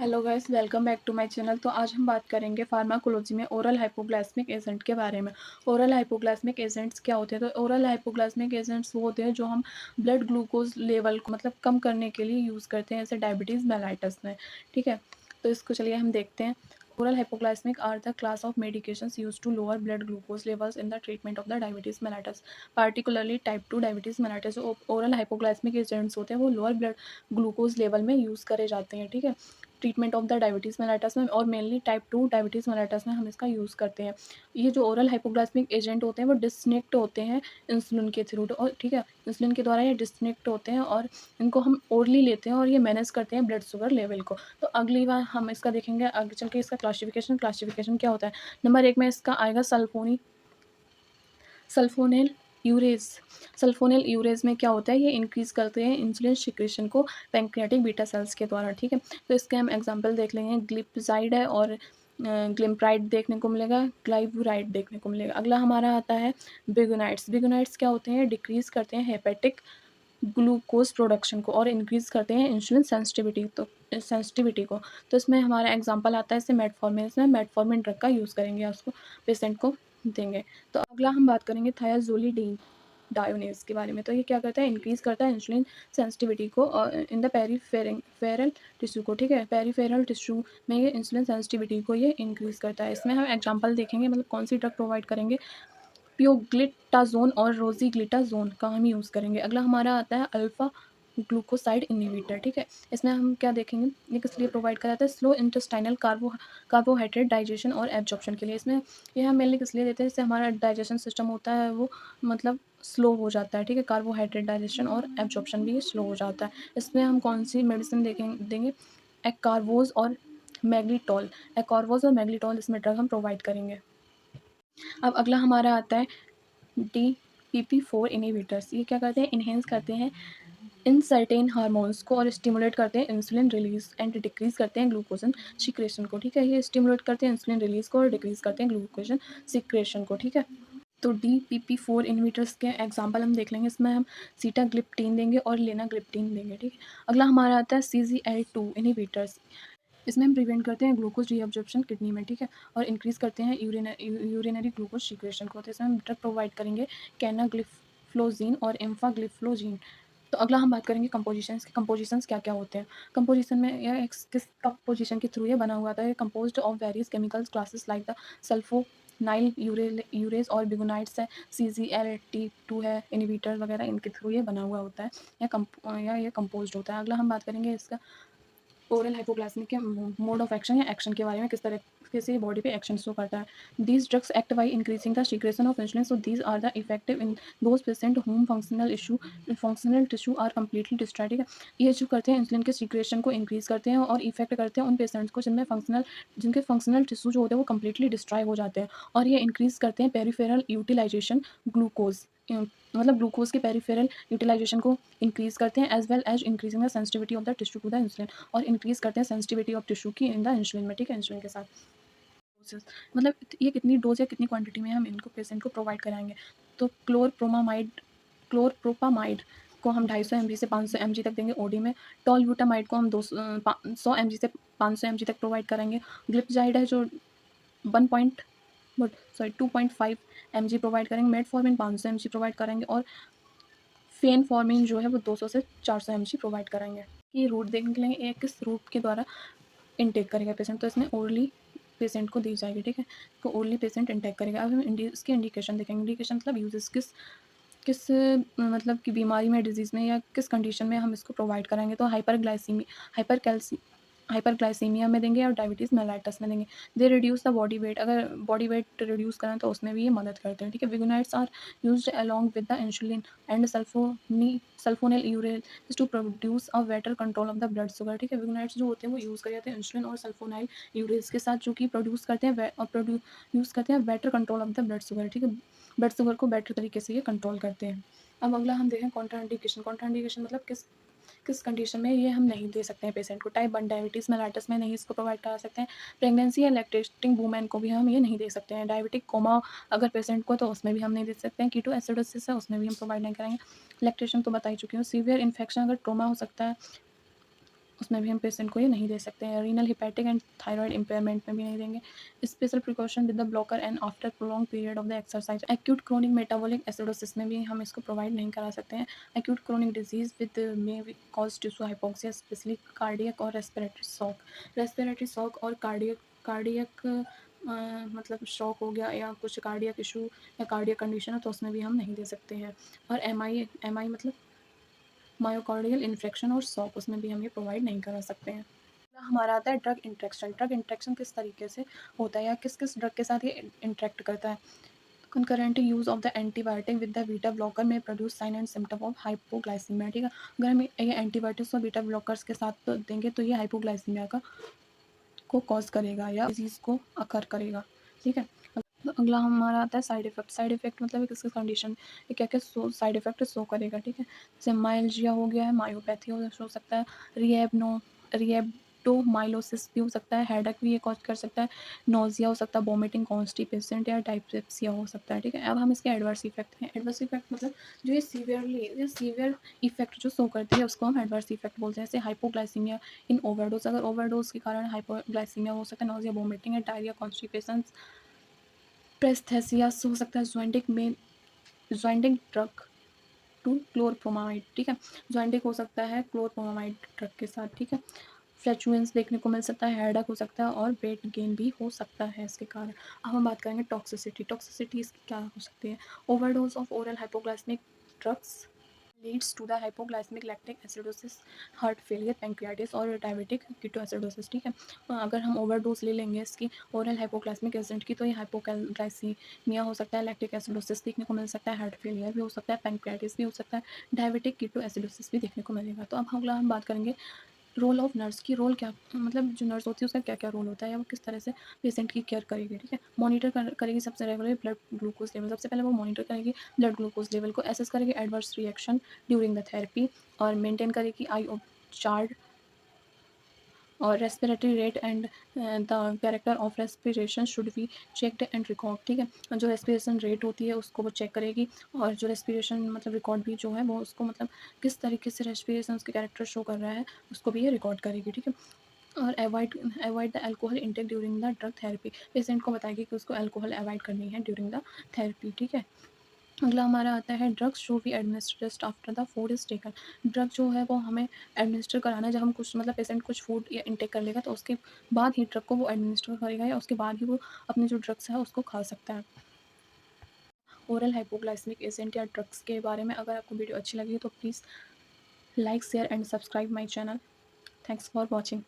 Hello guys, welcome back to my channel. तो आज हम बात करेंगे फार्माकोलॉजी में ओरल हाइपोग्लाइसेमिक एजेंट के बारे में। ओरल हाइपोग्लाइसेमिक एजेंट्स क्या होते हैं? तो ओरल हाइपोग्लाइसेमिक एजेंट्स वो होते हैं जो हम ब्लड ग्लूकोज लेवल को मतलब कम करने के लिए यूज़ करते हैं, जैसे डायबिटीज़ मेलाइटस में। ठीक है, तो इसको चलिए हम देखते हैं। Oral hypoglycaemic are the class of medications used to lower blood glucose levels in the treatment of the diabetes mellitus, particularly type 2 diabetes mellitus. जो ओरल हाइपोग्लाइसेमिक एजेंट्स होते हैं वो लोअर ब्लड ग्लूकोज लेवल में use करे जाते हैं। ठीक है, treatment of the diabetes mellitus में और मेनली टाइप 2 डायबिटीज़ मेलाइटस में हम इसका यूज़ करते हैं। ये जो ओरल हाइपोग्लाइसेमिक एजेंट होते हैं वो डिस्कनेक्ट होते हैं इंसुलिन के थ्रू, और ठीक है, इंसुलिन के द्वारा ये डिस्कनेक्ट होते हैं और इनको हम ओरली लेते हैं और ये मैनेज करते हैं ब्लड शुगर लेवल को। तो अगली बार हम इसका देखेंगे, आगे चल के इसका क्लासिफिकेशन क्या होता है। नंबर 1 में इसका आएगा सल्फोनेल यूरेज़। सल्फोनेल यूरेज़ में क्या होता है, ये इंक्रीज़ करते हैं इंसुलिन सिक्रीशन को पैंक्रियाटिक बीटा सेल्स के द्वारा। ठीक है, तो इसके हम एग्जांपल देख लेंगे। ग्लिपज़ाइड है और ग्लिम्प्राइड देखने को मिलेगा, ग्लाइवुराइड देखने को मिलेगा। अगला हमारा आता है बिगोनाइड्स। बिगोनाइड्स क्या होते हैं, डिक्रीज़ करते हैं हेपेटिक ग्लूकोज प्रोडक्शन को और इंक्रीज़ करते हैं इंसुलिन सेंसिटिविटी को। तो इसमें हमारा एग्जांपल आता है, जैसे मेटफॉर्मिन। इसमें मेटफॉर्मिन ड्रग का यूज़ करेंगे, उसको पेशेंट को देंगे। तो अगला हम बात करेंगे थायाज़ोलिडीन डायोनेज़ के बारे में। तो ये क्या करता है, इंक्रीज़ करता है इंसुलिन सेंसिटिविटी को इन द पेरीफेरल टिश्यू को। ठीक है, पेरीफेरल टिश्यू में ये इंसुलिन सेंसिटिविटी को ये इंक्रीज़ करता है। इसमें हम एग्जांपल देखेंगे, मतलब कौन सी ड्रग प्रोवाइड करेंगे। प्योग्लिटाज़ोन और रोज़िग्लिटाज़ोन का हम यूज़ करेंगे। अगला हमारा आता है अल्फ़ा ग्लूकोसाइड इन्हिबिटर। ठीक है, इसमें हम क्या देखेंगे, ये किस लिए प्रोवाइड करा जाता है, स्लो इंटेस्टाइनल कार्बोहाइड्रेट डाइजेशन और एब्जॉर्प्शन के लिए। इसमें ये हम मेनली किस लिए देते हैं, इससे हमारा डाइजेशन सिस्टम होता है वो मतलब स्लो हो जाता है। ठीक है, कार्बोहाइड्रेट डाइजेशन और एब्जॉर्प्शन भी स्लो हो जाता है। इसमें हम कौन सी मेडिसिन देंगे, एक्कारवोज और मैग्नीटॉल। एक्कारवोज और मैग्नीटॉल इसमें ड्रग हम प्रोवाइड करेंगे। अब अगला हमारा आता है DPP4 इनहिबिटर्स। ये क्या करते हैं, इन्हेंस करते हैं इन सर्टेन हार्मोन्स को और स्टिमुलेट करते हैं इंसुलिन रिलीज एंड डिक्रीज करते हैं ग्लूकोजन सिक्रेशन को। ठीक है, ये स्टिमुलेट करते हैं इंसुलिन रिलीज को और डिक्रीज करते हैं ग्लूकोजन सिक्रेशन को। ठीक है, तो DPP4 इनहिबिटर्स के एग्जांपल हम देख लेंगे। इसमें हम सीटाग्लिप्टिन देंगे और लेनाग्लिप्टिन देंगे। ठीक है, अगला हमारा आता है CCL2 इनहिबिटर्स। इसमें हम प्रिवेंट करते हैं ग्लूकोज रीअब्जॉर्प्शन किडनी में। ठीक है, और इंक्रीज़ करते हैं यूरिनरी ग्लूकोज सिक्रेशन को। तो इसमें हम ड्रग प्रोवाइड करेंगे कैनाग्लिफ्लोजीन और एम्फाग्लिफ्लोजीन। तो अगला हम बात करेंगे कंपोजिशंस के। कंपोजिशंस क्या क्या होते हैं। कंपोजिशन में यह एक किस कंपोजिशन के थ्रू ये बना हुआ था, ये composed of various chemicals classes like the sulfonyl urease और बिगोनाइड्स है, CCL2 है, इनहिबिटर वगैरह, इनके थ्रू ये बना हुआ होता है या ये कंपोज्ड होता है। अगला हम बात करेंगे इसका ओरल हाइपोग्लाइसेमिक के मोड ऑफ एक्शन या एक्शन के बारे में, किस तरीके से बॉडी पे एक्शन शो करता है। These drugs act by increasing the secretion of insulin, so these are the effective in those patient whom functional tissue are completely destroyed. ठीक है, ये जो करते हैं इंसुलिन के सीक्रेशन को इंक्रीज करते हैं और इफेक्ट करते हैं उन पेशेंट्स को जिनके फंक्शनल टिश्यू जो होते हैं वो कम्प्लीटली डिस्ट्रॉय हो जाते हैं। और ये इंक्रीज करते हैं पेरीफेरल यूटिलाइजेशन ग्लूकोज, मतलब ग्लूकोज के पेरीफेरल यूटिलाइजेशन को इंक्रीज करते हैं, as well as increasing the sensitivity of the tissue to the insulin, और इंक्रीज करते हैं सेंसिटिविटी ऑफ टिश्यू की इन द इंसुलिन में। ठीक है, इंसुलिन के साथ डोसेस, मतलब ये कितनी डोज या कितनी क्वांटिटी में हम इनको पेशेंट को प्रोवाइड कराएंगे। तो क्लोरप्रोपामाइड को हम 250 mg से 500 mg तक देंगे ओडी में। टॉलब्यूटामाइड को हम 100 mg से 500 mg तक प्रोवाइड करेंगे। ग्लिपजाइड है जो 2.5 mg प्रोवाइड करेंगे। मेटफॉर्मिन 500 mg प्रोवाइड करेंगे और फेनफॉर्मिन जो है वो 200 से 400 mg प्रोवाइड करेंगे। ये रूट देख लेंगे, ये किस रूट के द्वारा इनटेक करेगा पेशेंट। तो इसमें ओरली पेशेंट को दी जाएगी। ठीक है, तो ओरली पेशेंट इनटेक करेगा। अब हम इसके इंडिकेशन देखेंगे। इंडिकेशन मतलब यूजेस, किस किस मतलब कि बीमारी में, डिजीज़ में या किस कंडीशन में हम इसको प्रोवाइड कराएंगे। तो हाइपरग्लाइसीमिया में देंगे और डायबिटीज़ मेलाइटस में देंगे। They reduce the body weight, अगर बॉडी वेट रिड्यूस करें तो उसमें भी ये मदद करते हैं। ठीक है, biguanides are used along with the insulin and sulfonylureas to produce a better control of the blood sugar. ठीक है, बिगोनाइड्स जो होते हैं वो यूज़ करे जाते हैं इंसुलिन और सल्फोनाइल यूरेज के साथ, जो कि प्रोड्यूस करते हैं यूज़ करते हैं better control of the blood sugar. ठीक है, ब्लड शुगर को बेटर तरीके से ये कंट्रोल करते हैं। अब अगला हम देखें कॉन्ट्राइंडिकेशन। कॉन्ट्राइंडिकेशन मतलब किस कंडीशन में ये हम नहीं दे सकते हैं पेशेंट को। टाइप 1 डायबिटीज़ मेलाइटस में नहीं इसको प्रोवाइड करा सकते हैं। प्रेगनेंसी या लैक्टेटिंग वूमेन को भी हम ये नहीं दे सकते हैं। डायबिटिक कोमा अगर पेशेंट को, तो उसमें भी हम नहीं दे सकते हैं। कीटो एसिडोसिस है, उसमें भी हम प्रोवाइड नहीं करेंगे। लैक्टेशन तो बता ही चुकी हूँ। सीवियर इन्फेक्शन, अगर ट्रोमा हो सकता है उसमें भी हम पेशेंट को ये नहीं दे सकते हैं। Renal, hepatic and thyroid impairment में भी नहीं देंगे। Special precaution with the blocker and after prolong period of the exercise. Acute chronic metabolic acidosis में भी हम इसको प्रोवाइड नहीं करा सकते हैं। Acute chronic disease with may cause tissue hypoxia, specially cardiac और रेस्पिरेटरी शॉक। रेस्पिरेटरी शॉक और कार्डियक मतलब शॉक हो गया या कुछ कार्डियक इशू या कार्डियक कंडीशन है तो उसमें भी हम नहीं दे सकते हैं। और एम आई मतलब मायोकार्डियल इन्फेक्शन और शॉक, उसमें भी हम ये प्रोवाइड नहीं करा सकते हैं। हमारा आता है ड्रग इंट्रैक्शन। ड्रग इंट्रैक्शन किस तरीके से होता है या किस किस ड्रग के साथ ये इंटरेक्ट करता है। Concurrent use of the antibiotic with the beta blocker may produce sign and symptom of hypoglycaemia. ठीक है, अगर हम ये एंटीबायोटिक्स और बीटा ब्लॉकर्स के साथ देंगे तो ये हाइपोग्लाइसीमिया को कॉज करेगा या डिजीज़ को अकर करेगा। ठीक है, तो अगला हमारा आता है साइड इफ़ेक्ट। साइड इफ़ेक्ट मतलब किस किस कंडीशन ये क्या क्या साइड इफ़ेक्ट शो करेगा। ठीक है, जैसे माइल्जिया हो गया है, मायोपैथी हो सकता है, रिएब्डोमाइलोसिस भी हो सकता है, हेडेक भी ये कॉज कर सकता है, नोज़िया हो सकता है, वोमिटिंग, कॉन्स्टिपेशन या डायस्पेप्सिया हो सकता है। ठीक है, अब हम इसके एडवर्स इफेक्ट हैं। एडवर्स इफेक्ट मतलब जो ये सीवियर इफेक्ट जो शो करती है उसको हम एडवर्स इफेक्ट बोलते हैं। जैसे हाइपोग्लाइसीमिया इन ओवरडोज, अगर ओवरडोज के कारण हाइपोग्लाइसीमिया हो सकता है, नोज़िया, वोमिटिंग या डायरिया, कॉन्स्टिपेशन, प्रेस्थेसिया हो सकता है, ज्वाइंटिक ड्रग टू क्लोरप्रोमामाइड। ठीक है, ज्वाइंटिक हो सकता है क्लोरप्रोमामाइड ड्रग के साथ। ठीक है, फ्लैचुलेंस देखने को मिल सकता है, हेडेक हो सकता है और वेट गेन भी हो सकता है इसके कारण। अब हम बात करेंगे टॉक्सिसिटी। टॉक्सिसिटी इसकी क्या हो सकती है। Overdose of oral hypoglycaemic drugs leads to the hypoglycaemic lactic acidosis, heart failure, pancreatitis और डायबिटिक कीटोएसिडोसिस। ठीक है, अगर हम ओवरडोज ले लेंगे इसकी ओरल हाइपोग्लाइसेमिक एजेंट की तो ये हाइपोग्लाइसीमिया हो सकता है, लैक्टिक एसिडोसिस देखने को मिल सकता है, हार्ट फेलियर भी हो सकता है, पैंक्रियाटिस भी हो सकता है, डायबिटिक कीटोएसिडोसिस भी देखने को मिलेगा। तो अब अगला हम बात करेंगे रोल ऑफ नर्स की। रोल क्या मतलब जो नर्स होती है उसका क्या क्या रोल होता है या वो किस तरह से पेशेंट की केयर करेगी। ठीक है, मॉनिटर करेगी सबसे रेगुलर ब्लड ग्लूकोज लेवल। सबसे पहले वो मॉनिटर करेगी ब्लड ग्लूकोज लेवल को, एसेस करेगी adverse reaction during the therapy और मेंटेन करेगी आई चार्ट और respiratory rate and the character of respiration should be checked and record. ठीक है, जो रेस्पिरेशन रेट होती है उसको वो चेक करेगी और जो रेस्पिरेशन मतलब रिकॉर्ड भी जो है वो उसको मतलब किस तरीके से रेस्पिरेशन उसके कैरेक्टर शो कर रहा है उसको भी ये रिकॉर्ड करेगी। ठीक है, और avoid the alcohol intake during the drug therapy. Patient को बताएगी कि उसको अल्कोहल अवॉइड करनी है ड्यूरिंग द थेरेपी। ठीक है, अगला हमारा आता है ड्रग्स जो भी administer just after the food is taken. Drug जो है वो हमें एडमिनिस्टर कराना है जब हम कुछ मतलब पेशेंट कुछ फूड या इंटेक कर लेगा तो उसके बाद ही ड्रग को वो एडमिनिस्टर करेगा या उसके बाद ही वो अपनी जो ड्रग्स है उसको खा सकता है। ओरल हाइपोग्लाइसेमिक एजेंट या ड्रग्स के बारे में अगर आपको वीडियो अच्छी लगी तो please like share and subscribe my channel. Thanks for watching.